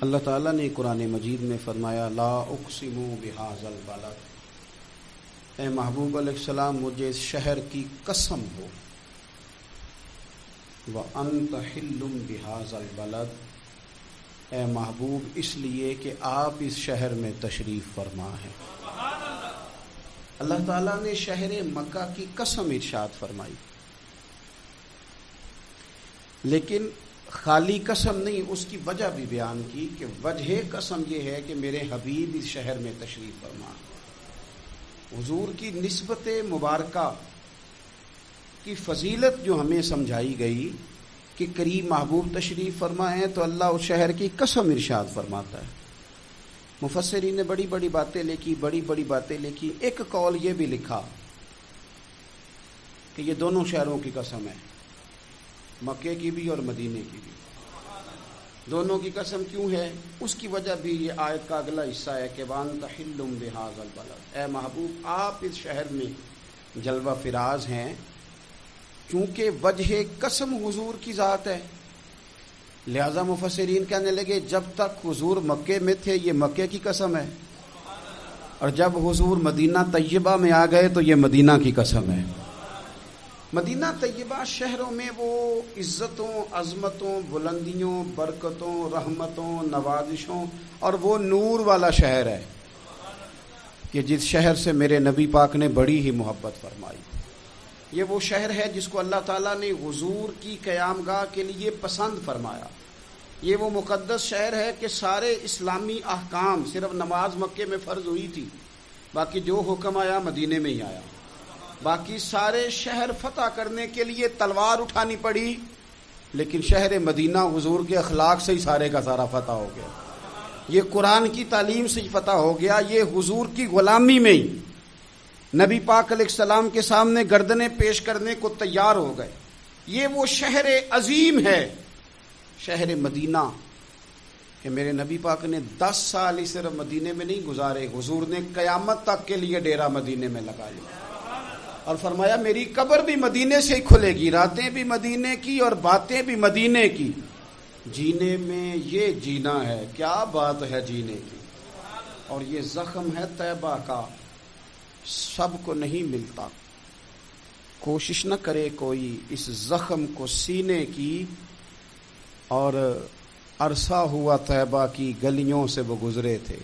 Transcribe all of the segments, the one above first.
اللہ تعالیٰ نے قرآن مجید میں فرمایا لا اقسم بہذا البلد، اے محبوب علیہ السلام مجھے اس شہر کی قسم ہو، وانت حل بہذا البلد، اے محبوب اس لیے کہ آپ اس شہر میں تشریف فرما ہیں۔ اللہ تعالیٰ نے شہر مکہ کی قسم ارشاد فرمائی، لیکن خالی قسم نہیں، اس کی وجہ بھی بیان کی کہ وجہ قسم یہ ہے کہ میرے حبیب اس شہر میں تشریف فرما۔ حضور کی نسبت مبارکہ کی فضیلت جو ہمیں سمجھائی گئی کہ قریب محبوب تشریف فرما ہے تو اللہ اس شہر کی قسم ارشاد فرماتا ہے۔ مفسرین نے بڑی بڑی باتیں لکھی، ایک قول یہ بھی لکھا کہ یہ دونوں شہروں کی قسم ہے، مکے کی بھی اور مدینے کی بھی، دونوں کی قسم کیوں ہے؟ اس کی وجہ بھی یہ آیت کا اگلا حصہ ہے کہ وانت حل بہذا البلد، اے محبوب آپ اس شہر میں جلوہ فراز ہیں، چونکہ وجہ قسم حضور کی ذات ہے، لہذا مفسرین کہنے لگے جب تک حضور مکے میں تھے یہ مکے کی قسم ہے، اور جب حضور مدینہ طیبہ میں آ گئے تو یہ مدینہ کی قسم ہے۔ مدینہ طیبہ شہروں میں وہ عزتوں، عظمتوں، بلندیوں، برکتوں، رحمتوں، نوازشوں اور وہ نور والا شہر ہے کہ جس شہر سے میرے نبی پاک نے بڑی ہی محبت فرمائی۔ یہ وہ شہر ہے جس کو اللہ تعالیٰ نے حضور کی قیام گاہ کے لیے پسند فرمایا۔ یہ وہ مقدس شہر ہے کہ سارے اسلامی احکام، صرف نماز مکے میں فرض ہوئی تھی، باقی جو حکم آیا مدینے میں ہی آیا، باقی سارے شہر فتح کرنے کے لیے تلوار اٹھانی پڑی، لیکن شہر مدینہ حضور کے اخلاق سے ہی سارے کا سارا فتح ہو گیا، یہ قرآن کی تعلیم سے ہی فتح ہو گیا، یہ حضور کی غلامی میں ہی نبی پاک علیہ السلام کے سامنے گردنیں پیش کرنے کو تیار ہو گئے۔ یہ وہ شہر عظیم ہے شہر مدینہ کہ میرے نبی پاک نے 10 سال ہی صرف مدینے میں نہیں گزارے، حضور نے قیامت تک کے لیے ڈیرا مدینے میں لگا لیا اور فرمایا میری قبر بھی مدینے سے ہی کھلے گی، راتیں بھی مدینے کی اور باتیں بھی مدینے کی، جینے میں یہ جینا ہے، کیا بات ہے جینے کی، اور یہ زخم ہے طیبہ کا، سب کو نہیں ملتا، کوشش نہ کرے کوئی اس زخم کو سینے کی، اور عرصہ ہوا طیبہ کی گلیوں سے وہ گزرے تھے،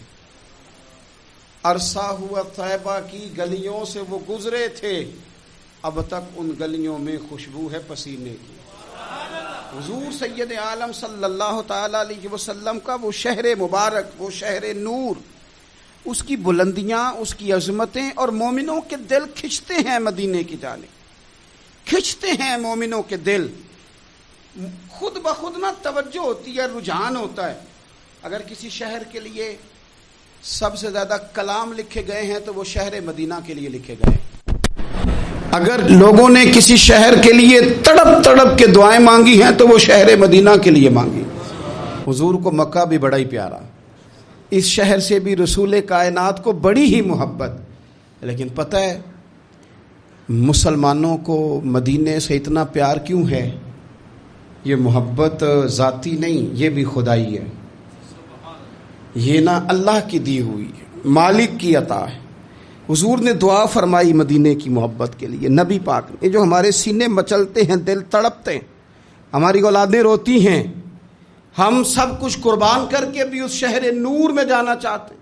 عرصہ ہوا طیبہ کی گلیوں سے وہ گزرے تھے، اب تک ان گلیوں میں خوشبو ہے پسینے کی۔ حضور سید عالم صلی اللہ تعالی علیہ وسلم کا وہ شہر مبارک، وہ شہر نور، اس کی بلندیاں، اس کی عظمتیں، اور مومنوں کے دل کھنچتے ہیں مدینے کی جانب، کھنچتے ہیں مومنوں کے دل، خود بخود نہ توجہ ہوتی ہے، رجحان ہوتا ہے۔ اگر کسی شہر کے لیے سب سے زیادہ کلام لکھے گئے ہیں تو وہ شہر مدینہ کے لیے لکھے گئے ہیں۔ اگر لوگوں نے کسی شہر کے لیے تڑپ تڑپ کے دعائیں مانگی ہیں تو وہ شہر مدینہ کے لیے مانگی۔ حضور کو مکہ بھی بڑا ہی پیارا، اس شہر سے بھی رسول کائنات کو بڑی ہی محبت، لیکن پتہ ہے مسلمانوں کو مدینے سے اتنا پیار کیوں ہے؟ یہ محبت ذاتی نہیں، یہ بھی خدائی ہے، یہ نہ اللہ کی دی ہوئی مالک کی عطا ہے۔ حضور نے دعا فرمائی مدینے کی محبت کے لیے، نبی پاک نے، جو ہمارے سینے مچلتے ہیں، دل تڑپتے ہیں، ہماری اولادیں روتی ہیں، ہم سب کچھ قربان کر کے بھی اس شہر نور میں جانا چاہتے ہیں،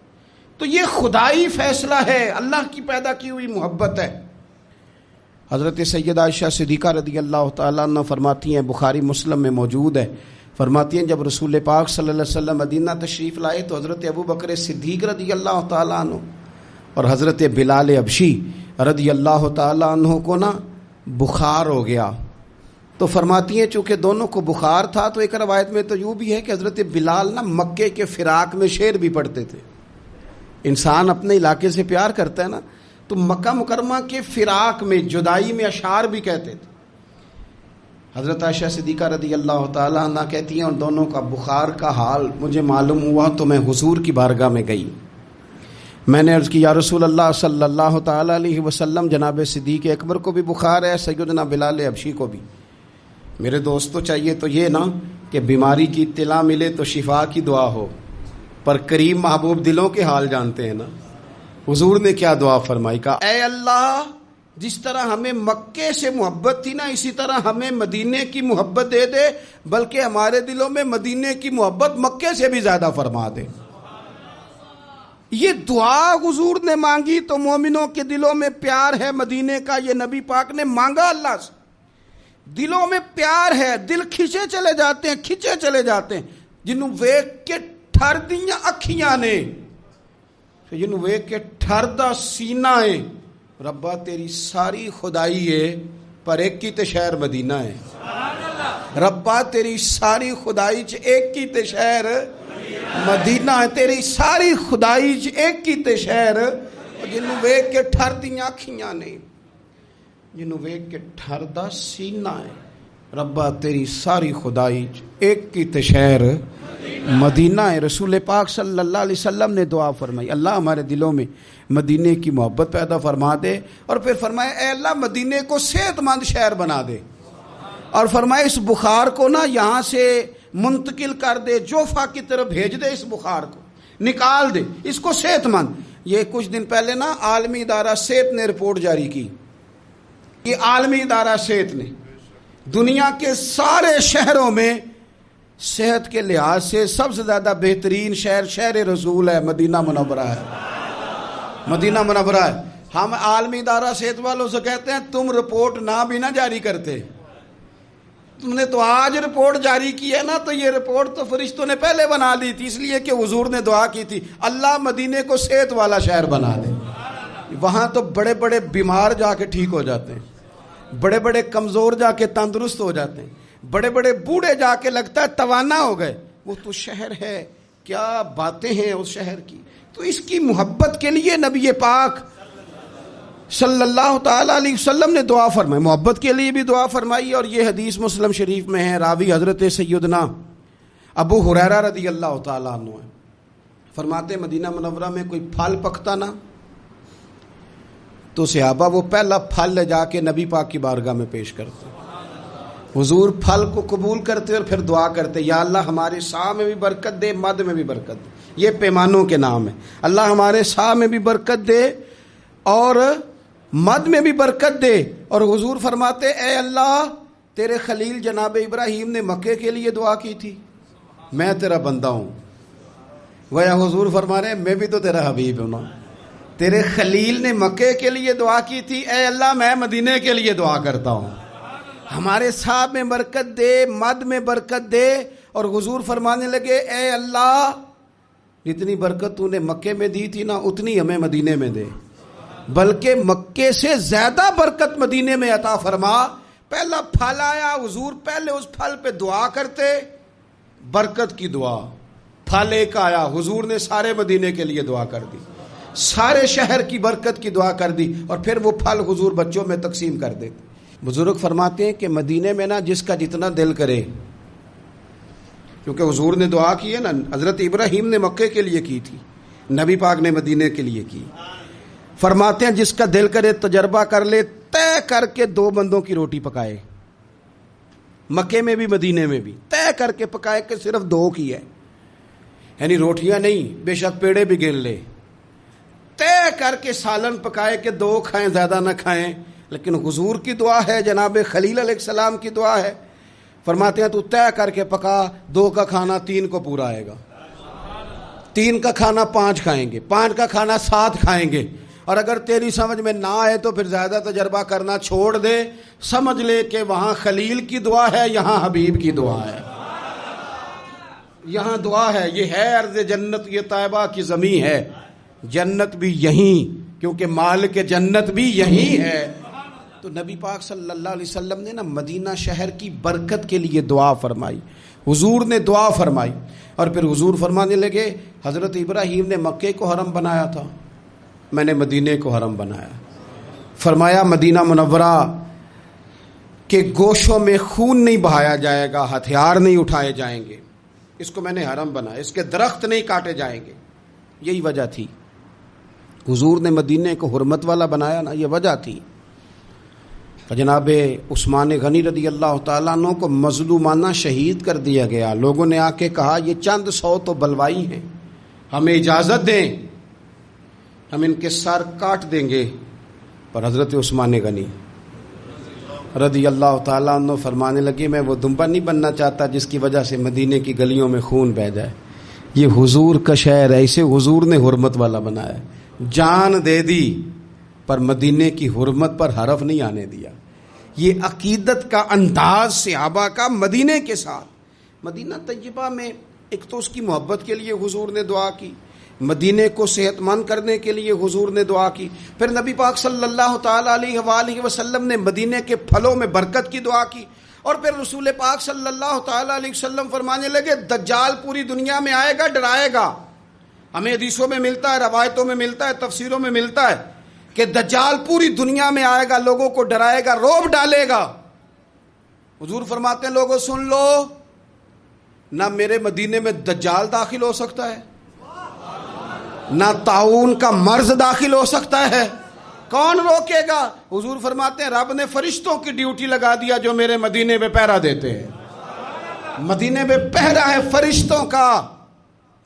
تو یہ خدائی فیصلہ ہے، اللہ کی پیدا کی ہوئی محبت ہے۔ حضرت سیدہ عائشہ صدیقہ رضی اللہ تعالیٰ عنہ فرماتی ہیں، بخاری مسلم میں موجود ہے، فرماتی ہیں جب رسول پاک صلی اللہ علیہ وسلم مدینہ تشریف لائے تو حضرت ابو بکر صدیق رضی اللہ تعالیٰ عنہ اور حضرت بلال حبشی رضی اللہ تعالیٰ عنہ کو نا بخار ہو گیا، تو فرماتی ہیں چونکہ دونوں کو بخار تھا تو ایک روایت میں تو یوں بھی ہے کہ حضرت بلال نا مکے کے فراق میں شعر بھی پڑھتے تھے، انسان اپنے علاقے سے پیار کرتا ہے نا، تو مکہ مکرمہ کے فراق میں، جدائی میں اشعار بھی کہتے تھے۔ حضرت عائشہ صدیقہ رضی اللہ تعالیٰ عنہ کہتی ہیں اور دونوں کا بخار کا حال مجھے معلوم ہوا تو میں حضور کی بارگاہ میں گئی، میں نے عرض کی یا رسول اللہ صلی اللہ تعالیٰ علیہ وسلم، جناب صدیق اکبر کو بھی بخار ہے، سیدنا بلال حبشی کو بھی، میرے دوستو چاہیے تو یہ نا کہ بیماری کی اطلاع ملے تو شفا کی دعا ہو، پر کریم محبوب دلوں کے حال جانتے ہیں نا. حضور نے کیا دعا فرمائی؟ کہا اے اللہ جس طرح ہمیں مکے سے محبت تھی نا اسی طرح ہمیں مدینے کی محبت دے دے، بلکہ ہمارے دلوں میں مدینے کی محبت مکے سے بھی زیادہ فرما دے. یہ دعا حضور نے مانگی تو مومنوں کے دلوں میں پیار ہے مدینے کا، یہ نبی پاک نے مانگا اللہ سے. دلوں میں پیار ہے، دل کھچے چلے جاتے ہیں جنہوں ویک کے ٹھر دیاں اکھیاں نے، جنہوں ویک کے ٹھر دا سینہ ہے. ربا تیری ساری خدائی ہے پر ایک کی تے شہر مدینہ ہے. ربا تیری ساری خدائی چ ایک کی تے شہر مدینہ ہے. تیری ساری خدائی چ ایک کی تے شہر، جنہوں ویک کے ٹھر دیاں اکھیاں نے، جنہوں ویک کے ٹھر دا سینہ ہے. ربا تیری ساری خدائی چ ایک کی تے شہر مدینہ ہے. رسول پاک صلی اللہ علیہ وسلم نے دعا فرمائی اللہ ہمارے دلوں میں مدینے کی محبت پیدا فرما دے، اور پھر فرمائے اے اللہ مدینے کو صحت مند شہر بنا دے، اور فرمائے اس بخار کو نا یہاں سے منتقل کر دے، جوفا کی طرف بھیج دے، اس بخار کو نکال دے، اس کو صحت مند. یہ کچھ دن پہلے نا عالمی ادارہ صحت نے رپورٹ جاری کی. یہ عالمی ادارہ صحت نے دنیا کے سارے شہروں میں صحت کے لحاظ سے سب سے زیادہ بہترین شہر رسول ہے، مدینہ منورہ ہے. مدینہ منورہ ہے. ہم عالمی ادارہ صحت والوں سے کہتے ہیں تم رپورٹ نہ بھی نہ جاری کرتے، تم نے تو آج رپورٹ جاری کی ہے نا، تو یہ رپورٹ تو فرشتوں نے پہلے بنا لی تھی، اس لیے کہ حضور نے دعا کی تھی اللہ مدینے کو صحت والا شہر بنا دے. وہاں تو بڑے بڑے بیمار جا کے ٹھیک ہو جاتے ہیں، بڑے بڑے کمزور جا کے تندرست ہو جاتے ہیں، بڑے بڑے بوڑھے جا کے لگتا ہے توانا ہو گئے. وہ تو شہر ہے، کیا باتیں ہیں اس شہر کی. تو اس کی محبت کے لیے نبی پاک صلی اللہ تعالیٰ علیہ وسلم نے دعا فرمائی، محبت کے لیے بھی دعا فرمائی. اور یہ حدیث مسلم شریف میں ہے، راوی حضرت سیدنا ابو ہریرہ رضی اللہ تعالیٰ عنہ ہے. فرماتے مدینہ منورہ میں کوئی پھل پکتا نا تو صحابہ وہ پہلا پھل لے جا کے نبی پاک کی بارگاہ میں پیش کرتے. حضور پھل کو قبول کرتے اور پھر دعا کرتے یا اللہ ہمارے سا میں بھی برکت دے، مد میں بھی برکت دے. یہ پیمانوں کے نام ہے. اللہ ہمارے سا میں بھی برکت دے اور مد میں بھی برکت دے. اور حضور فرماتے اے اللہ تیرے خلیل جناب ابراہیم نے مکے کے لیے دعا کی تھی، میں تیرا بندہ ہوں. گویا حضور فرما رہے ہیں میں بھی تو تیرا حبیب ہوں نا. تیرے خلیل نے مکے کے لیے دعا کی تھی، اے اللہ میں مدینے کے لیے دعا کرتا ہوں، ہمارے صاحب میں برکت دے، مد میں برکت دے. اور حضور فرمانے لگے اے اللہ جتنی برکت تو نے مکے میں دی تھی نا اتنی ہمیں مدینے میں دے، بلکہ مکے سے زیادہ برکت مدینے میں عطا فرما. پہلا پھل آیا، حضور پہلے اس پھل پہ دعا کرتے، برکت کی دعا. پھل ایک آیا، حضور نے سارے مدینے کے لیے دعا کر دی، سارے شہر کی برکت کی دعا کر دی، اور پھر وہ پھل حضور بچوں میں تقسیم کر دیتے. بزرگ فرماتے ہیں کہ مدینے میں نا جس کا جتنا دل کرے، کیونکہ حضور نے دعا کی ہے نا، حضرت ابراہیم نے مکے کے لیے کی تھی، نبی پاک نے مدینے کے لیے کی. فرماتے ہیں جس کا دل کرے تجربہ کر لے، طے کر کے 2 بندوں کی روٹی پکائے، مکے میں بھی مدینے میں بھی طے کر کے پکائے کہ صرف 2 کی ہے، یعنی روٹیاں نہیں، بے شک پیڑے بھی گن لے. طے کر کے سالن پکائے کہ 2 کھائیں زیادہ نہ کھائیں. لیکن حضور کی دعا ہے، جناب خلیل علیہ السلام کی دعا ہے. فرماتے ہیں تو طے کر کے پکا، 2 کا کھانا 3 کو پورا آئے گا، 3 کا کھانا 5 کھائیں گے، 5 کا کھانا 7 کھائیں گے. اور اگر تیری سمجھ میں نہ آئے تو پھر زیادہ تجربہ کرنا چھوڑ دے، سمجھ لے کہ وہاں خلیل کی دعا ہے، یہاں حبیب کی دعا ہے، یہاں دعا ہے. یہ ہے ارض جنت، یہ طیبہ کی زمین ہے، جنت بھی یہیں، کیونکہ مالک جنت بھی یہیں ہے. تو نبی پاک صلی اللہ علیہ وسلم نے نا مدینہ شہر کی برکت کے لیے دعا فرمائی، حضور نے دعا فرمائی. اور پھر حضور فرمانے لگے حضرت ابراہیم نے مکے کو حرم بنایا تھا، میں نے مدینے کو حرم بنایا. فرمایا مدینہ منورہ کے گوشوں میں خون نہیں بہایا جائے گا، ہتھیار نہیں اٹھائے جائیں گے، اس کو میں نے حرم بنایا، اس کے درخت نہیں کاٹے جائیں گے. یہی وجہ تھی حضور نے مدینے کو حرمت والا بنایا نا، یہ وجہ تھی. جناب عثمان غنی رضی اللہ تعالیٰ عنہ کو مظلومانہ شہید کر دیا گیا. لوگوں نے آ کے کہا یہ چند 100 تو بلوائی ہیں، ہمیں اجازت دیں، ہم ان کے سر کاٹ دیں گے، پر حضرت عثمان غنی رضی اللہ تعالیٰ عنہ فرمانے لگے میں وہ دمبا نہیں بننا چاہتا جس کی وجہ سے مدینے کی گلیوں میں خون بہہ جائے. یہ حضور کا شہر ہے، اسے حضور نے حرمت والا بنایا. جان دے دی پر مدینے کی حرمت پر حرف نہیں آنے دیا. یہ عقیدت کا انداز صحابہ کا مدینے کے ساتھ. مدینہ طیبہ میں ایک تو اس کی محبت کے لیے حضور نے دعا کی، مدینے کو صحت مند کرنے کے لیے حضور نے دعا کی. پھر نبی پاک صلی اللہ تعالی علیہ وآلہ وسلم نے مدینے کے پھلوں میں برکت کی دعا کی. اور پھر رسول پاک صلی اللہ تعالی علیہ وسلم فرمانے لگے دجال پوری دنیا میں آئے گا، ڈرائے گا. ہمیں حدیثوں میں ملتا ہے، روایتوں میں ملتا ہے، تفسیروں میں ملتا ہے کہ دجال پوری دنیا میں آئے گا، لوگوں کو ڈرائے گا، رعب ڈالے گا. حضور فرماتے ہیں لوگوں سن لو، نہ میرے مدینے میں دجال داخل ہو سکتا ہے، نہ طاعون کا مرض داخل ہو سکتا ہے. کون روکے گا؟ حضور فرماتے ہیں رب نے فرشتوں کی ڈیوٹی لگا دیا جو میرے مدینے میں پہرا دیتے ہیں. مدینے میں پہرا ہے فرشتوں کا.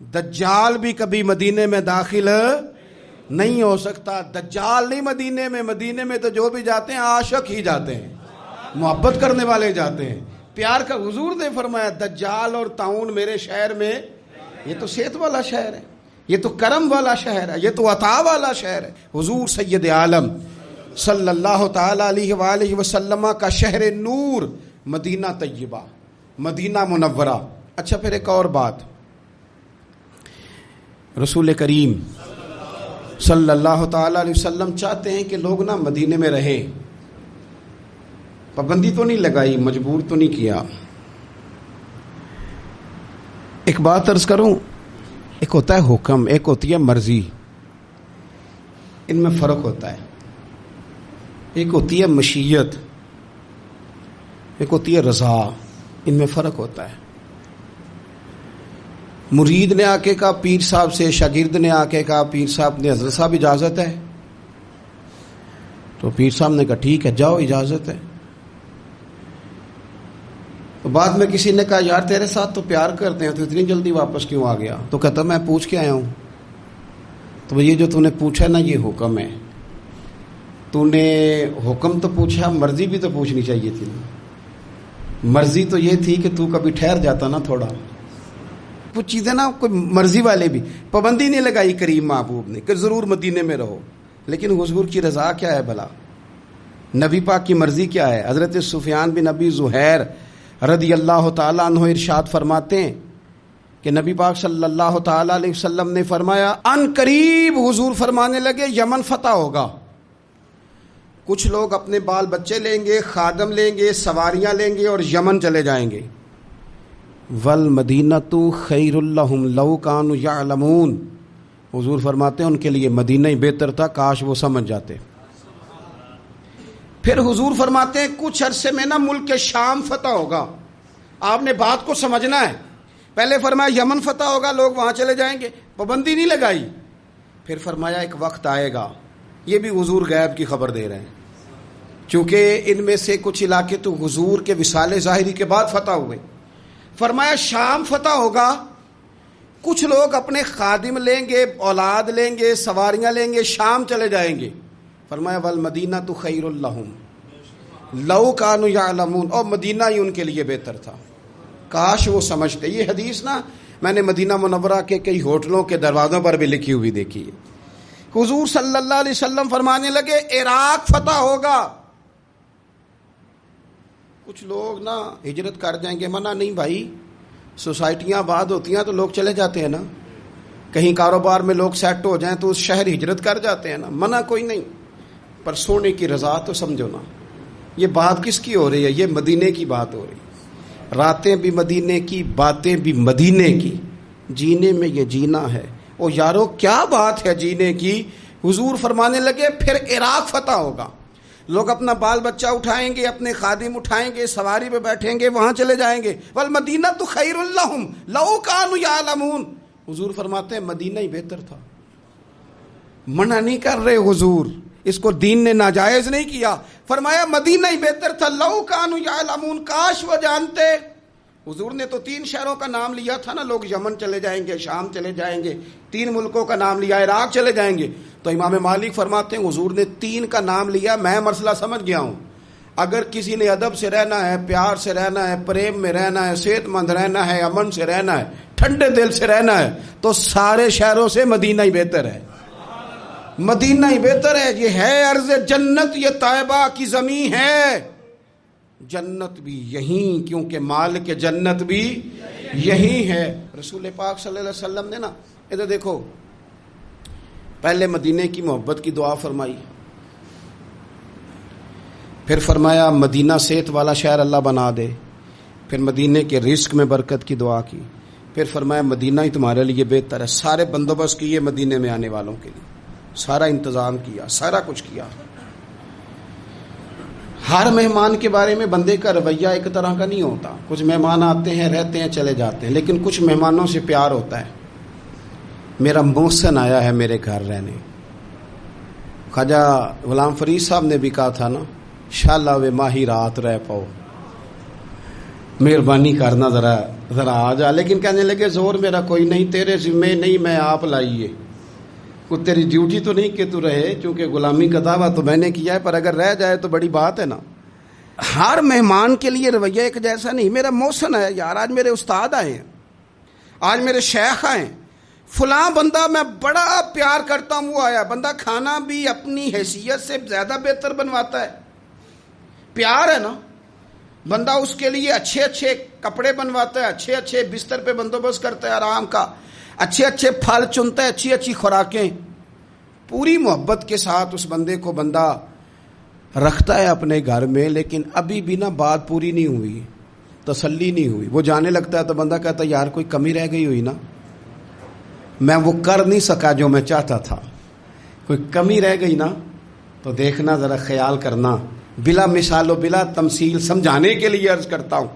دجال بھی کبھی مدینے میں داخل نہیں ہو سکتا. دجال نہیں مدینے میں، مدینے میں تو جو بھی جاتے ہیں عاشق ہی جاتے ہیں، محبت کرنے والے جاتے ہیں، پیار کا. حضور نے فرمایا دجال اور طاعون میرے شہر میں، یہ تو صحت والا شہر ہے، یہ تو کرم والا شہر ہے، یہ تو عطا والا شہر ہے. حضور سید عالم صلی اللہ تعالی علیہ وآلہ وسلم کا شہر نور مدینہ طیبہ، مدینہ منورہ. اچھا پھر ایک اور بات، رسول کریم صلی اللہ تعالی علیہ وسلم چاہتے ہیں کہ لوگ نا مدینے میں رہیں. پابندی تو نہیں لگائی، مجبور تو نہیں کیا. ایک بات عرض کروں، ایک ہوتا ہے حکم، ایک ہوتی ہے مرضی. ان میں فرق ہوتا ہے. ایک ہوتی ہے مشیت، ایک ہوتی ہے رضا. ان میں فرق ہوتا ہے. مرید نے آ کے کہا پیر صاحب سے، شاگرد نے آ کے کہا پیر صاحب نے حضرت صاحب اجازت ہے، تو پیر صاحب نے کہا ٹھیک ہے جاؤ اجازت ہے. تو بعد میں کسی نے کہا یار تیرے ساتھ تو پیار کرتے ہیں تو اتنی جلدی واپس کیوں آ گیا؟ تو کہتا میں پوچھ کے آیا ہوں. تو یہ جو تو نے پوچھا نا یہ حکم ہے. تو نے حکم تو پوچھا، مرضی بھی تو پوچھنی چاہیے تھی نا. مرضی تو یہ تھی کہ تو کبھی ٹھہر جاتا نا تھوڑا. کچھ چیزیں نا کوئی مرضی والے بھی، پابندی نہیں لگائی کریم محبوب نے کہ ضرور مدینے میں رہو. لیکن حضور کی رضا کیا ہے بھلا؟ نبی پاک کی مرضی کیا ہے؟ حضرت سفیان بن ابی زہیر رضی اللہ تعالیٰ عنہ ارشاد فرماتے ہیں کہ نبی پاک صلی اللہ تعالیٰ علیہ وسلم نے فرمایا ان قریب حضور فرمانے لگے یمن فتح ہوگا. کچھ لوگ اپنے بال بچے لیں گے، خادم لیں گے، سواریاں لیں گے اور یمن چلے جائیں گے. والمدینۃ خیر لہم لو کانوا یعلمون. حضور فرماتے ہیں ان کے لیے مدینہ ہی بہتر تھا، کاش وہ سمجھ جاتے. پھر حضور فرماتے ہیں کچھ عرصے میں نا ملک شام فتح ہوگا. آپ نے بات کو سمجھنا ہے. پہلے فرمایا یمن فتح ہوگا، لوگ وہاں چلے جائیں گے، پابندی نہیں لگائی. پھر فرمایا ایک وقت آئے گا، یہ بھی حضور غیب کی خبر دے رہے ہیں، چونکہ ان میں سے کچھ علاقے تو حضور کے وصال ظاہری کے بعد فتح ہوئے. فرمایا شام فتح ہوگا، کچھ لوگ اپنے خادم لیں گے، اولاد لیں گے، سواریاں لیں گے، شام چلے جائیں گے. فرمایا والمدینۃ خیر لہم لو کانوا یعلمون. اور مدینہ ہی ان کے لیے بہتر تھا، کاش وہ سمجھتے. یہ حدیث نا میں نے مدینہ منورہ کے کئی ہوٹلوں کے دروازوں پر بھی لکھی ہوئی دیکھی ہے. حضور صلی اللہ علیہ وسلم فرمانے لگے عراق فتح ہوگا. کچھ لوگ نا ہجرت کر جائیں گے. منع نہیں بھائی، سوسائٹیاں آباد ہوتی ہیں تو لوگ چلے جاتے ہیں نا. کہیں کاروبار میں لوگ سیٹ ہو جائیں تو اس شہر ہجرت کر جاتے ہیں نا، منع کوئی نہیں. پر سونے کی رضا تو سمجھو نا. یہ بات کس کی ہو رہی ہے؟ یہ مدینے کی بات ہو رہی ہے. راتیں بھی مدینے کی، باتیں بھی مدینے کی. جینے میں یہ جینا ہے. او یارو کیا بات ہے جینے کی. حضور فرمانے لگے پھر عراق فتح ہوگا. لوگ اپنا بال بچہ اٹھائیں گے، اپنے خادم اٹھائیں گے، سواری پہ بیٹھیں گے، وہاں چلے جائیں گے. والمدینۃ خیر لہم لو کانوا یعلمون. حضور فرماتے ہیں مدینہ ہی بہتر تھا. منع نہیں کر رہے حضور، اس کو دین نے ناجائز نہیں کیا. فرمایا مدینہ ہی بہتر تھا لو کانوا یعلمون، کاش وہ جانتے. حضور نے تو 3 شہروں کا نام لیا تھا نا، لوگ یمن چلے جائیں گے، شام چلے جائیں گے، 3 ملکوں کا نام لیا، عراق چلے جائیں گے. تو امام مالک فرماتے ہیں حضور نے 3 کا نام لیا، میں مسئلہ سمجھ گیا ہوں. اگر کسی نے ادب سے رہنا ہے، پیار سے رہنا ہے، پریم میں رہنا ہے، صحت مند رہنا ہے، امن سے رہنا ہے، ٹھنڈے دل سے رہنا ہے، تو سارے شہروں سے مدینہ ہی بہتر ہے. مدینہ ہی بہتر ہے. یہ ہے ارض جنت، یہ طیبہ کی زمین ہے. جنت بھی یہیں، کیونکہ مالک جنت بھی یہیں ہے. رسول پاک صلی اللہ علیہ وسلم نے نا ادھر دیکھو، پہلے مدینے کی محبت کی دعا فرمائی، پھر فرمایا مدینہ صحت والا شہر اللہ بنا دے، پھر مدینے کے رزق میں برکت کی دعا کی، پھر فرمایا مدینہ ہی تمہارے لیے بہتر ہے. سارے بندوبست کیے مدینے میں آنے والوں کے لیے، سارا انتظام کیا، سارا کچھ کیا. ہر مہمان کے بارے میں بندے کا رویہ ایک طرح کا نہیں ہوتا. کچھ مہمان آتے ہیں، رہتے ہیں، چلے جاتے ہیں، لیکن کچھ مہمانوں سے پیار ہوتا ہے. میرا محسن آیا ہے میرے گھر رہنے. خواجہ غلام فرید صاحب نے بھی کہا تھا نا، شالا وے ماہی رات رہ پاؤ، مہربانی کرنا ذرا آ جا. لیکن کہنے لگے زور میرا کوئی نہیں، تیرے ذمے نہیں، میں آپ لائیے. کوئی تیری ڈیوٹی تو نہیں کہ تو رہے، چونکہ غلامی کا دعویٰ تو میں نے کیا ہے، پر اگر رہ جائے تو بڑی بات ہے نا. ہر مہمان کے لیے رویہ ایک جیسا نہیں. میرا محسن ہے یار، آج میرے استاد آئے ہیں، آج میرے شیخ آئے ہیں، فلاں بندہ میں بڑا پیار کرتا ہوں وہ آیا. بندہ کھانا بھی اپنی حیثیت سے زیادہ بہتر بنواتا ہے. پیار ہے نا. بندہ اس کے لیے اچھے اچھے کپڑے بنواتا ہے، اچھے اچھے بستر پہ بندوبست کرتا ہے آرام کا، اچھے اچھے پھل چنتا ہے، اچھی اچھی خوراکیں. پوری محبت کے ساتھ اس بندے کو بندہ رکھتا ہے اپنے گھر میں. لیکن ابھی بھی نا بات پوری نہیں ہوئی، تسلی نہیں ہوئی. وہ جانے لگتا ہے تو بندہ کہتا ہے یار کوئی کمی رہ گئی ہوئی نا، میں وہ کر نہیں سکا جو میں چاہتا تھا، کوئی کمی رہ گئی نا، تو دیکھنا ذرا خیال کرنا. بلا مثال و بلا تمثیل سمجھانے کے لیے عرض کرتا ہوں.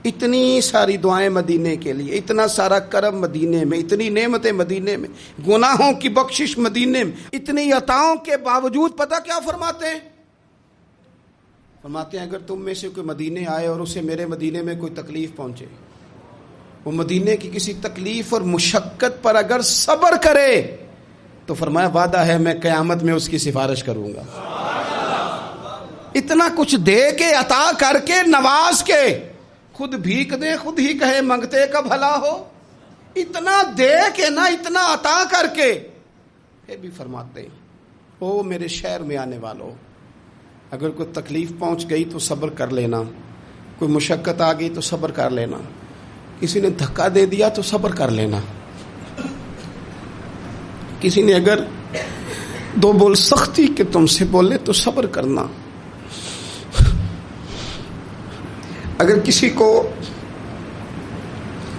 اتنی ساری دعائیں مدینے کے لیے، اتنا سارا کرم مدینے میں، اتنی نعمتیں مدینے میں، گناہوں کی بخشش مدینے میں، اتنی عطاؤں کے باوجود پتہ کیا فرماتے ہیں؟ فرماتے ہیں اگر تم میں سے کوئی مدینے آئے اور اسے میرے مدینے میں کوئی تکلیف پہنچے، وہ مدینے کی کسی تکلیف اور مشقت پر اگر صبر کرے تو فرمایا وعدہ ہے میں قیامت میں اس کی سفارش کروں گا. اتنا کچھ دے کے، عطا کر کے، نواز کے، خود بھیک دے خود ہی کہے منگتے کا بھلا ہو. اتنا دے کے نا، اتنا عطا کر کے، پھر بھی فرماتے ہیں او میرے شہر میں آنے والوں، اگر کوئی تکلیف پہنچ گئی تو صبر کر لینا، کوئی مشقت آ گئی تو صبر کر لینا، کسی نے دھکا دے دیا تو صبر کر لینا، کسی نے اگر 2 بول سختی کے تم سے بولے تو صبر کرنا. اگر کسی کو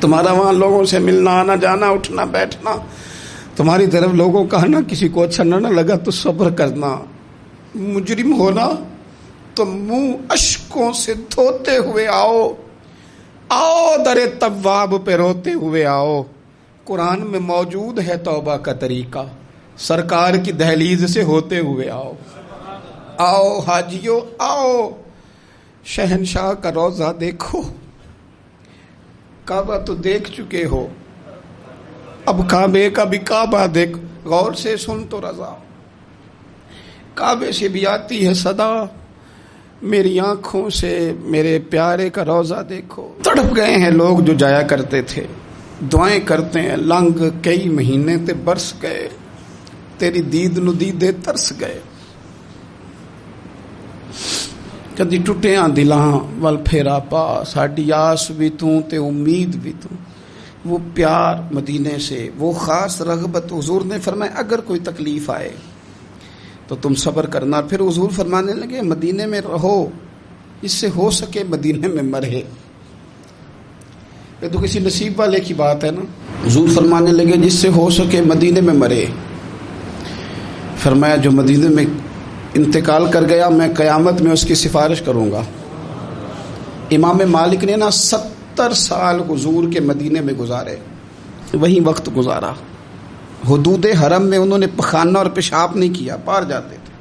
تمہارا وہاں لوگوں سے ملنا، آنا جانا، اٹھنا بیٹھنا، تمہاری طرف لوگوں کا آنا کسی کو اچھا نہ لگا تو صبر کرنا. مجرم ہونا تو منہ اشکوں سے دھوتے ہوئے آؤ، آؤ در تواب پہ روتے ہوئے آؤ. قرآن میں موجود ہے توبہ کا طریقہ، سرکار کی دہلیز سے ہوتے ہوئے آؤ. آؤ حاجیو آؤ، شہنشاہ کا روضہ دیکھو. کعبہ تو دیکھ چکے ہو، اب کعبے کا بھی کعبہ دیکھ، غور سے سن تو رضا. کعبے سے بھی آتی ہے صدا، میری آنکھوں سے میرے پیارے کا روضہ دیکھو. تڑپ گئے ہیں لوگ جو جایا کرتے تھے، دعائیں کرتے ہیں، لنگ کئی مہینے تے برس گئے، تیری دید نو دیدے ترس گئے. کدی ٹوٹیاں دلاں ول پھیرا پا، ساڈی آس بھی توں تے امید بھی توں. وہ پیار مدینے سے، وہ خاص رغبت. حضور نے فرمایا اگر کوئی تکلیف آئے تو تم صبر کرنا. پھر حضور فرمانے لگے مدینے میں رہو، اس سے ہو سکے مدینے میں مرے. یہ تو کسی نصیب والے کی بات ہے نا. حضور فرمانے لگے جس سے ہو سکے مدینے میں مرے. فرمایا جو مدینے میں انتقال کر گیا میں قیامت میں اس کی سفارش کروں گا. امام مالک نے نا 70 سال حضور کے مدینے میں گزارے، وہی وقت گزارا. حدود حرم میں انہوں نے پخانہ اور پیشاب نہیں کیا، پار جاتے تھے.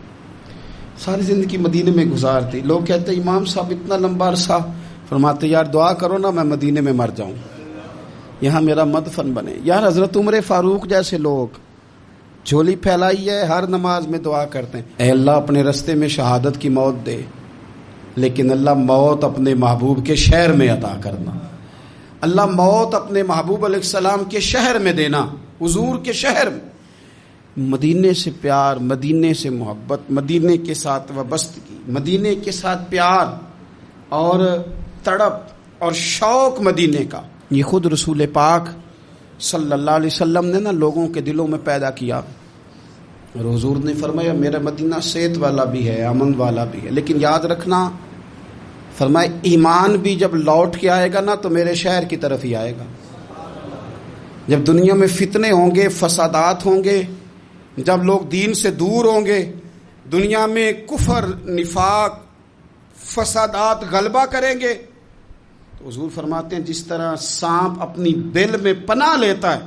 ساری زندگی مدینے میں گزار دی. لوگ کہتے ہیں امام صاحب اتنا لمبا عرصہ، فرماتے یار دعا کرو نا میں مدینے میں مر جاؤں، یہاں میرا مدفن بنے۔ یار حضرت عمر فاروق جیسے لوگ جھولی پھیلائی ہے، ہر نماز میں دعا کرتے ہیں، اے اللہ اپنے رستے میں شہادت کی موت دے، لیکن اللہ موت اپنے محبوب کے شہر میں عطا کرنا، اللہ موت اپنے محبوب علیہ السلام کے شہر میں دینا، حضور کے شہر میں۔ مدینے سے پیار، مدینے سے محبت، مدینے کے ساتھ وابستگی، مدینے کے ساتھ پیار اور تڑپ اور شوق مدینے کا، یہ خود رسول پاک صلی اللہ علیہ وسلم نے نا لوگوں کے دلوں میں پیدا کیا۔ اور حضور نے فرمایا میرا مدینہ صحت والا بھی ہے، امن والا بھی ہے، لیکن یاد رکھنا فرمایا ایمان بھی جب لوٹ کے آئے گا نا تو میرے شہر کی طرف ہی آئے گا۔ جب دنیا میں فتنے ہوں گے، فسادات ہوں گے، جب لوگ دین سے دور ہوں گے، دنیا میں کفر، نفاق، فسادات غلبہ کریں گے، تو حضور فرماتے ہیں جس طرح سانپ اپنی بل میں پناہ لیتا ہے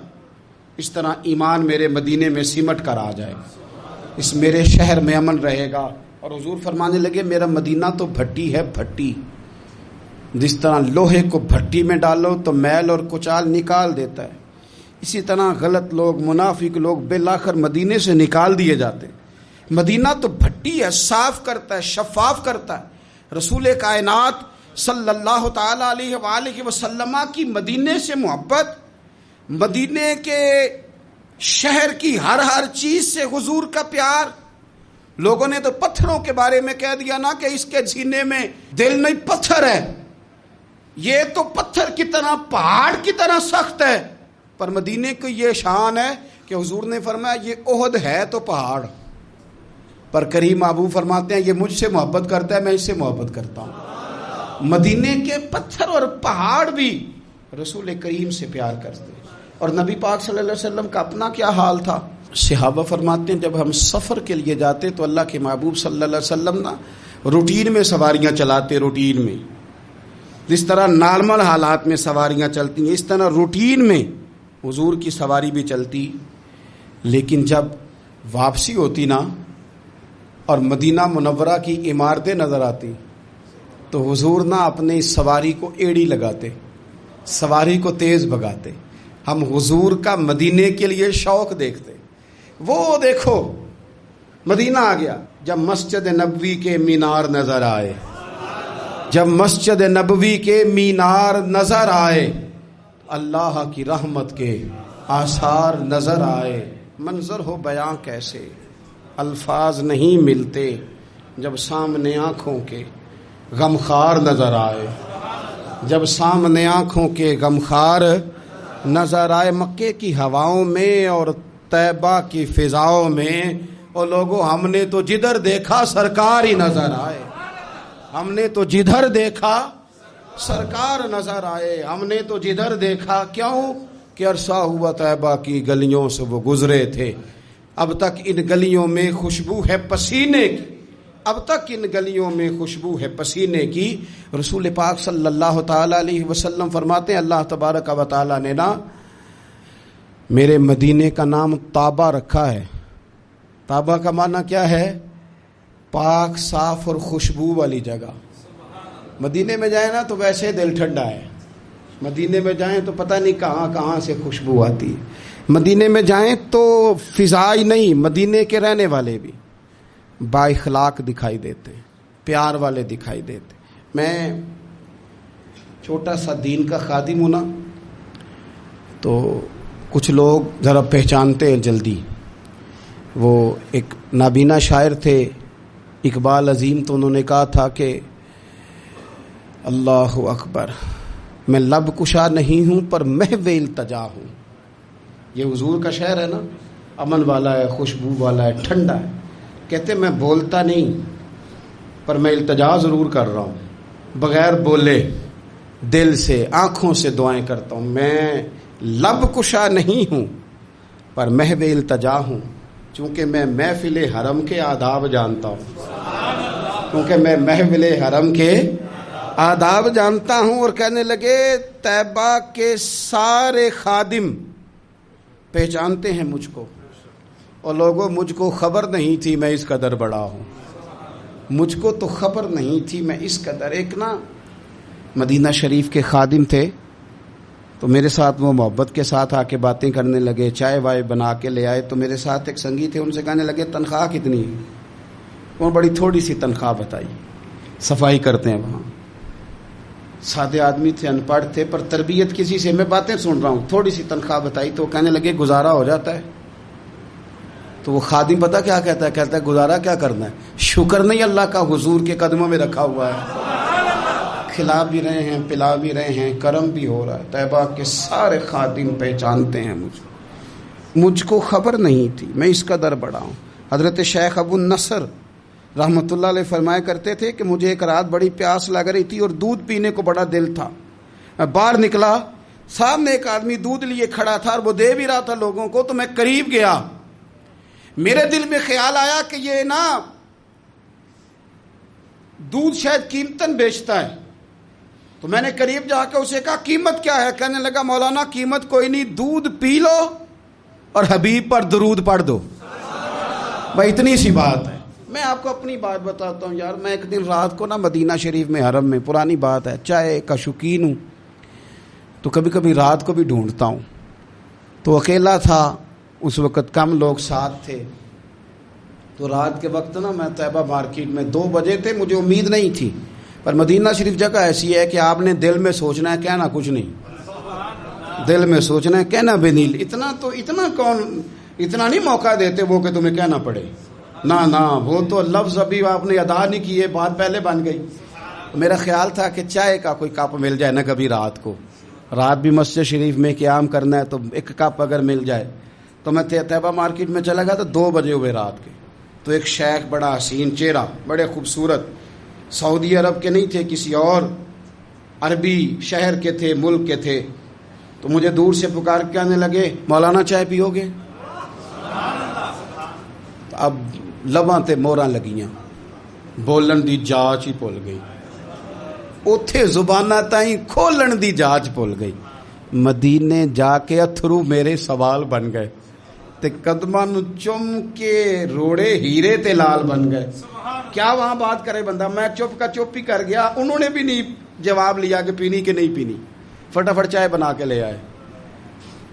اس طرح ایمان میرے مدینے میں سمٹ کر آ جائے گا، اس میرے شہر میں امن رہے گا۔ اور حضور فرمانے لگے میرا مدینہ تو بھٹی ہے، بھٹی، جس طرح لوہے کو بھٹی میں ڈالو تو میل اور کچال نکال دیتا ہے، اسی طرح غلط لوگ، منافق لوگ بالآخر مدینے سے نکال دیے جاتے۔ مدینہ تو بھٹی ہے، صاف کرتا ہے، شفاف کرتا ہے۔ رسول کائنات صلی اللہ تعالی علیہ وآلہ وسلم کی مدینے سے محبت، مدینے کے شہر کی ہر چیز سے حضور کا پیار۔ لوگوں نے تو پتھروں کے بارے میں کہہ دیا نا کہ اس کے سینے میں دل نہیں، پتھر ہے، یہ تو پتھر کی طرح، پہاڑ کی طرح سخت ہے۔ پر مدینے کی یہ شان ہے کہ حضور نے فرمایا یہ احد ہے تو پہاڑ، پر کریم ابو فرماتے ہیں یہ مجھ سے محبت کرتا ہے، میں اس سے محبت کرتا ہوں۔ مدینے کے پتھر اور پہاڑ بھی رسول کریم سے پیار کرتے ہیں۔ اور نبی پاک صلی اللہ علیہ وسلم کا اپنا کیا حال تھا؟ صحابہ فرماتے ہیں جب ہم سفر کے لیے جاتے تو اللہ کے محبوب صلی اللہ علیہ وسلم نا روٹین میں سواریاں چلاتے، روٹین میں جس طرح نارمل حالات میں سواریاں چلتی ہیں اس طرح روٹین میں حضور کی سواری بھی چلتی۔ لیکن جب واپسی ہوتی نا اور مدینہ منورہ کی عمارتیں نظر آتی تو حضور نا اپنے اس سواری کو ایڑی لگاتے، سواری کو تیز بھگاتے۔ ہم حضور کا مدینے کے لیے شوق دیکھتے۔ وہ دیکھو مدینہ آ گیا، جب مسجد نبوی کے مینار نظر آئے، جب مسجد نبوی کے مینار نظر آئے، اللہ کی رحمت کے آثار نظر آئے، منظر ہو بیاں کیسے، الفاظ نہیں ملتے جب سامنے آنکھوں کے غمخوار نظر آئے، جب سامنے آنکھوں کے غمخوار نظر آئے۔ مکے کی ہواؤں میں اور طیبہ کی فضاؤں میں، اور لوگوں ہم نے تو جدھر دیکھا سرکار ہی نظر آئے، ہم نے تو جدھر دیکھا سرکار نظر آئے، ہم نے تو جدھر دیکھا، کیوں کہ عرصہ ہوا طیبہ کی گلیوں سے وہ گزرے تھے، اب تک ان گلیوں میں خوشبو ہے پسینے کی، اب تک ان گلیوں میں خوشبو ہے پسینے کی۔ رسول پاک صلی اللہ تعالی علیہ وسلم فرماتے ہیں اللہ تبارک و تعالی نے نا میرے مدینے کا نام طابہ رکھا ہے۔ طابہ کا معنی کیا ہے؟ پاک، صاف اور خوشبو والی جگہ۔ مدینے میں جائیں نا تو ویسے دل ٹھنڈا ہے، مدینے میں جائیں تو پتہ نہیں کہاں کہاں سے خوشبو آتی ہے، مدینے میں جائیں تو فضائی نہیں، مدینے کے رہنے والے بھی با اخلاق دکھائی دیتے، پیار والے دکھائی دیتے۔ میں چھوٹا سا دین کا خادم ہوں نا، تو کچھ لوگ ذرا پہچانتے ہیں جلدی۔ وہ ایک نابینا شاعر تھے اقبال عظیم، تو انہوں نے کہا تھا کہ اللہ اکبر، میں لب کشا نہیں ہوں پر محو التجا ہوں۔ یہ حضور کا شعر ہے نا، امن والا ہے، خوشبو والا ہے، ٹھنڈا ہے۔ کہتے میں بولتا نہیں پر میں التجا ضرور کر رہا ہوں، بغیر بولے دل سے، آنکھوں سے دعائیں کرتا ہوں۔ میں لب کشا نہیں ہوں پر محو التجا ہوں، چونکہ میں محفل حرم کے آداب جانتا ہوں، کیونکہ میں محفل حرم کے آداب جانتا ہوں۔ اور کہنے لگے طیبہ کے سارے خادم پہچانتے ہیں مجھ کو، اور لوگوں مجھ کو خبر نہیں تھی میں اس قدر بڑا ہوں، مجھ کو تو خبر نہیں تھی میں اس قدر۔ ایک نا مدینہ شریف کے خادم تھے، تو میرے ساتھ وہ محبت کے ساتھ آ کے باتیں کرنے لگے، چائے وائے بنا کے لے آئے۔ تو میرے ساتھ ایک سنگی تھے، ان سے کہنے لگے تنخواہ کتنی ہے؟ وہ بڑی تھوڑی سی تنخواہ بتائی، صفائی کرتے ہیں وہاں، سادے آدمی تھے، ان پڑھ تھے، پر تربیت کسی سے، میں باتیں سن رہا ہوں، تھوڑی سی تنخواہ بتائی تو کہنے لگے گزارا ہو جاتا ہے۔ تو وہ خادم پتہ کیا کہتا ہے؟ کہتا ہے گزارا کیا کرنا ہے، شکر نہیں اللہ کا حضور کے قدموں میں رکھا ہوا ہے، کھلا بھی رہے ہیں، پلا بھی رہے ہیں، کرم بھی ہو رہا ہے۔ طیبہ کے سارے خادم پہچانتے ہیں مجھ کو خبر نہیں تھی، میں اس قدر بڑا ہوں۔ حضرت شیخ ابو النصر رحمۃ اللہ علیہ فرمایا کرتے تھے کہ مجھے ایک رات بڑی پیاس لگ رہی تھی اور دودھ پینے کو بڑا دل تھا، میں باہر نکلا، سامنے ایک آدمی دودھ لیے کھڑا تھا اور وہ دے بھی رہا تھا لوگوں کو، تو میں قریب گیا، میرے دل میں خیال آیا کہ یہ نا دودھ شاید قیمتاً بیچتا ہے، تو میں نے قریب جا کے اسے کہا قیمت کیا ہے؟ کہنے لگا مولانا قیمت کوئی نہیں، دودھ پی لو اور حبیب پر درود پڑھ دو، بھائی اتنی سی بات ہے۔ میں آپ کو اپنی بات بتاتا ہوں یار، میں ایک دن رات کو نا مدینہ شریف میں حرم میں، پرانی بات ہے، چائے کا شوقین ہوں تو کبھی کبھی رات کو بھی ڈھونڈتا ہوں، تو اکیلا تھا اس وقت، کم لوگ ساتھ تھے، تو رات کے وقت نا میں طیبہ مارکیٹ میں 2 بجے تھے، مجھے امید نہیں تھی، پر مدینہ شریف جگہ ایسی ہے کہ آپ نے دل میں سوچنا ہے، کہنا کچھ نہیں، دل میں سوچنا ہے، کہنا بے نیل، اتنا نہیں موقع دیتے وہ کہ تمہیں کہنا پڑے، نہ وہ تو لفظ ابھی آپ نے ادا نہیں کیے، بات پہلے بن گئی۔ میرا خیال تھا کہ چائے کا کوئی کپ مل جائے نا کبھی رات کو، رات بھی مسجد شریف میں قیام کرنا ہے تو ایک کپ اگر مل جائے، تو میں طیبہ مارکیٹ میں چلا گیا تو 2 بجے ہوئے رات کے، تو ایک شیخ بڑا حسین چہرہ، بڑے خوبصورت، سعودی عرب کے نہیں تھے، کسی اور عربی شہر کے تھے، ملک کے تھے، تو مجھے دور سے پکار کے آنے لگے مولانا چائے پیو گے؟ اب لباں تے موراں لگیاں، بولن دی جاچ ہی بھول گئی، اوتھے زباناں تائیں کھولن دی جاچ بھول گئی، مدینے جا کے اتھرو میرے سوال بن گئے، تے قدماں نو چم کے روڑے ہیرے تے لال بن گئے۔ کیا وہاں بات کرے بندہ، میں چپ کا چپ ہی کر گیا، انہوں نے بھی نہیں جواب لیا کہ پینی کہ نہیں پینی، فٹافٹ چائے بنا کے لے آئے۔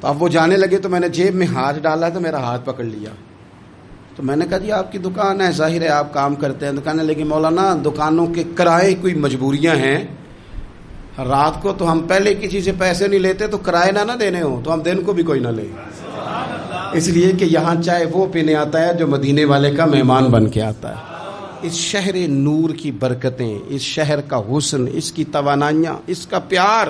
تو اب وہ جانے لگے تو میں نے جیب میں ہاتھ ڈالا تو میرا ہاتھ پکڑ لیا، تو میں نے کہا جی آپ کی دکان ہے، ظاہر ہے آپ کام کرتے ہیں، دکان ہے، لیکن مولانا دکانوں کے کرائے کوئی مجبوریاں ہیں، رات کو تو ہم پہلے کسی سے پیسے نہیں لیتے، تو کرائے نہ دینے ہوں تو ہم دن کو بھی کوئی نہ لیں، اس لیے کہ یہاں چائے وہ پینے آتا ہے جو مدینے والے کا مہمان بن کے آتا ہے۔ اس شہر نور کی برکتیں، اس شہر کا حسن، اس کی توانائیاں، اس کا پیار،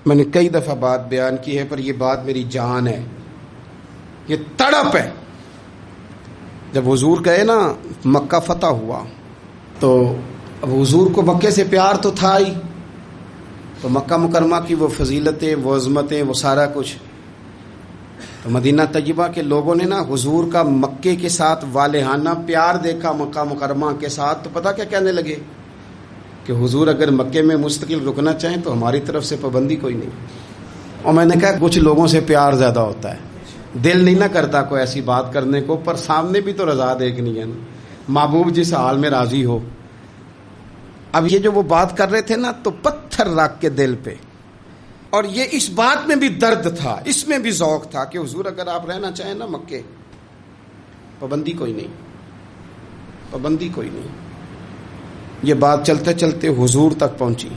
میں نے کئی دفعہ بات بیان کی ہے، پر یہ بات میری جان ہے، یہ تڑپ ہے۔ جب حضور گئے نا، مکہ فتح ہوا، تو اب حضور کو مکے سے پیار تو تھا ہی، تو مکہ مکرمہ کی وہ فضیلتیں، وہ عظمتیں، وہ سارا کچھ، تو مدینہ طیبہ کے لوگوں نے نا حضور کا مکے کے ساتھ والہانہ پیار دیکھا، مکہ مکرمہ کے ساتھ، تو پتہ کیا کہنے لگے کہ حضور اگر مکے میں مستقل رکنا چاہیں تو ہماری طرف سے پابندی کوئی نہیں۔ اور میں نے کہا کچھ لوگوں سے پیار زیادہ ہوتا ہے، دل نہیں نہ کرتا کوئی ایسی بات کرنے کو، پر سامنے بھی تو رضا دیکھنی ہے نا، محبوب جس حال میں راضی ہو۔ اب یہ جو وہ بات کر رہے تھے نا، تو پتھر رکھ کے دل پہ، اور یہ اس بات میں بھی درد تھا، اس میں بھی ذوق تھا کہ حضور اگر آپ رہنا چاہیں نا مکے، پابندی کوئی نہیں، پابندی کوئی نہیں۔ یہ بات چلتے چلتے حضور تک پہنچی،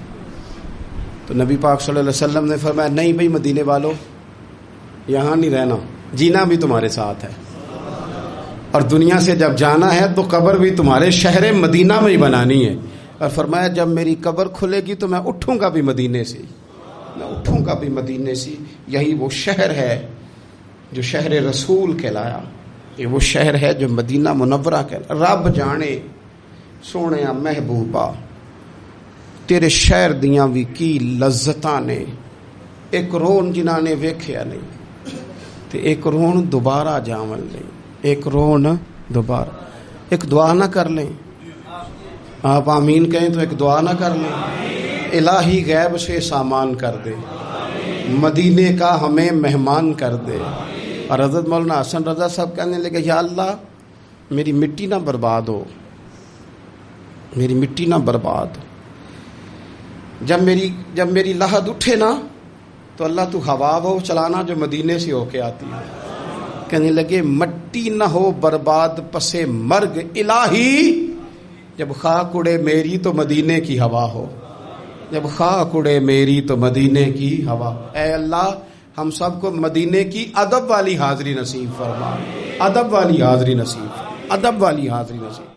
تو نبی پاک صلی اللہ علیہ وسلم نے فرمایا نہیں بھائی مدینے والوں، یہاں نہیں رہنا، جینا بھی تمہارے ساتھ ہے، اور دنیا سے جب جانا ہے تو قبر بھی تمہارے شہر مدینہ میں ہی بنانی ہے۔ اور فرمایا جب میری قبر کھلے گی تو میں اٹھوں گا بھی مدینے سے، میں اٹھوں گا بھی مدینے سے، یہی وہ شہر ہے جو شہر رسول کہلایا، یہ وہ شہر ہے جو مدینہ منورہ کہلایا۔ رب جانے سونیا محبوبہ تیرے شہر دیاں بھی کی لذتاں نے، ایک رون جنہاں نے ویکھیا نہیں تے ایک رون دوبارہ جاون نہیں، ایک رون دوبارہ۔ ایک دعا نہ کر لیں، آپ آمین کہیں تو ایک دعا نہ کر لیں، الہی غیب سے سامان کر دے، مدینے کا ہمیں مہمان کر دے۔ اور حضرت مولانا حسن رضا صاحب کہنے لگے یا اللہ میری مٹی نہ برباد ہو، میری مٹی نہ برباد ہو۔ جب میری لحد اٹھے نا تو اللہ تو ہوا وہ چلانا جو مدینے سے ہو کے آتی ہے. کہنے لگے مٹی نہ ہو برباد پسے مرگ الہی، جب خاک اڑے میری تو مدینے کی ہوا ہو، جب خاک اڑے میری تو مدینے کی ہوا. اے اللہ ہم سب کو مدینے کی ادب والی حاضری نصیب فرما، ادب والی حاضری نصیب، ادب والی حاضری نصیب.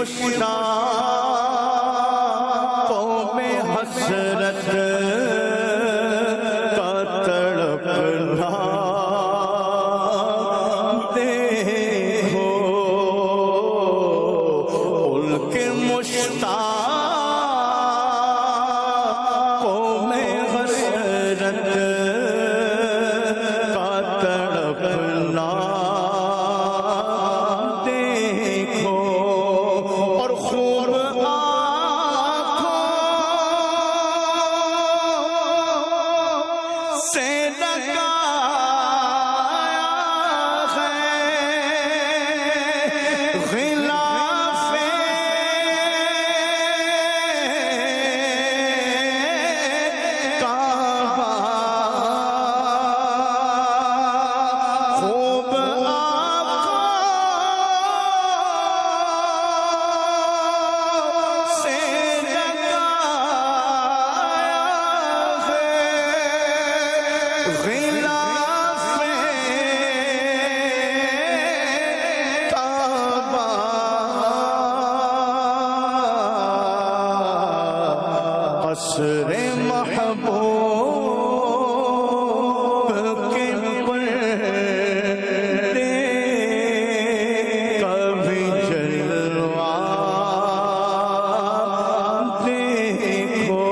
مشتاقوں میں حسرت کا تڑپنا دیکھو، ان کے مشتاقوں میں حسرت کا تڑپنا دیکھو، اور خوب آنکھوں سے لگایا ہے غلاف کعبہ، خوب آنکھوں سے لگایا ہے غلاف کعبہ، قصر محبوب کے پردے کبھی جلوہ دیکھو،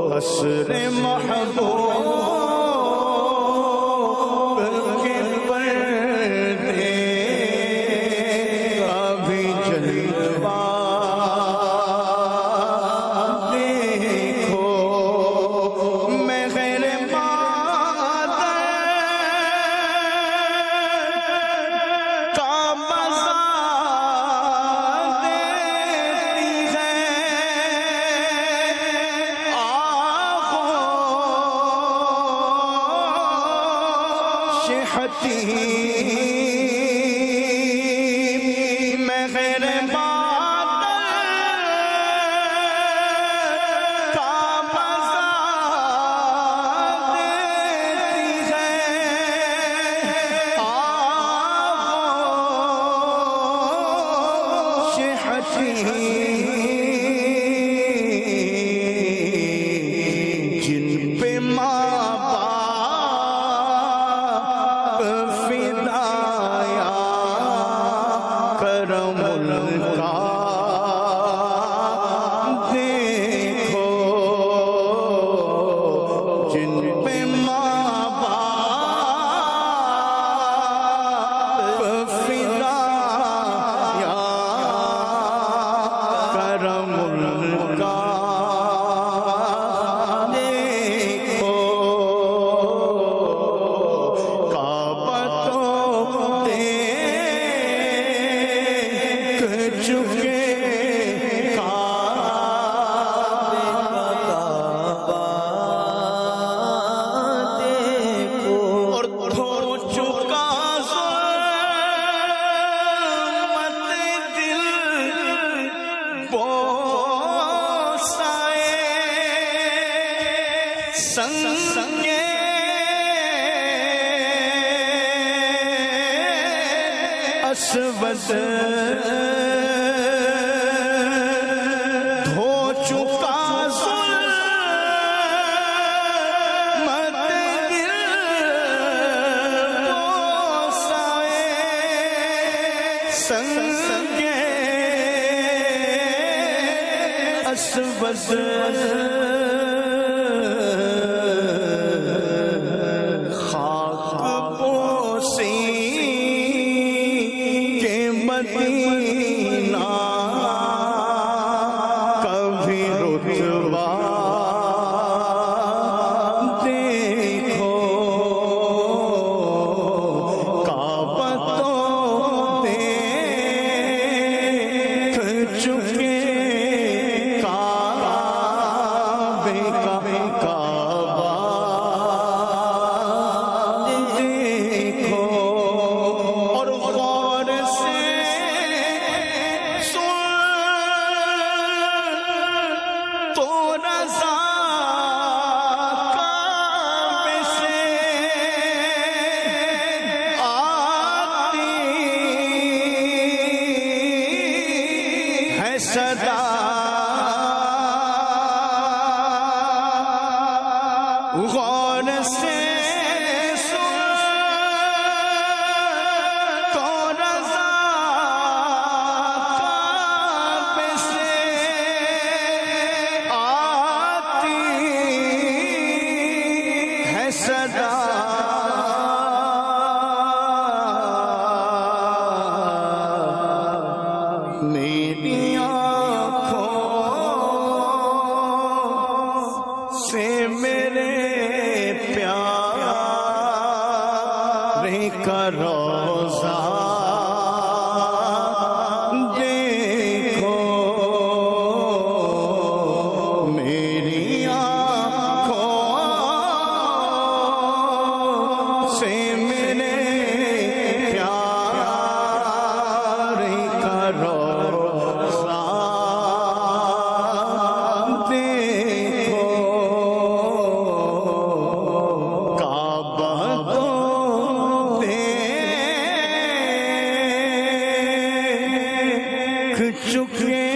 قصر محبوب کے پردے کبھی جلوہ دیکھو، میں غیر مادر کا مزہ دیتی ہے آغوش حتیم، میں غیر مادر کا مزہ دیتی ہے آغوش حتیم، جن پہ ماں باپ فدایا کرم کا دیکھو، جن پہ ماں باپ فدایا کرم کا دیکھو، کعبہ تو دیکھ چکے کعبے کا کعبہ دیکھو، اور دھو چکا ظلمت دل بوسائے سنگے اسود دھو چکا ظلمت دل بوسائے سنگے اسود، خاک بوسی کے مدینہ کبھی رتبہ دیکھو، کعبہ تو دیکھ چکے کعبہ صدا غور سے میری آنکھوں سے میرے پیارے کا روضہ دیکھو میری آنکھوں سے میرے پیارے کا روضہ چکے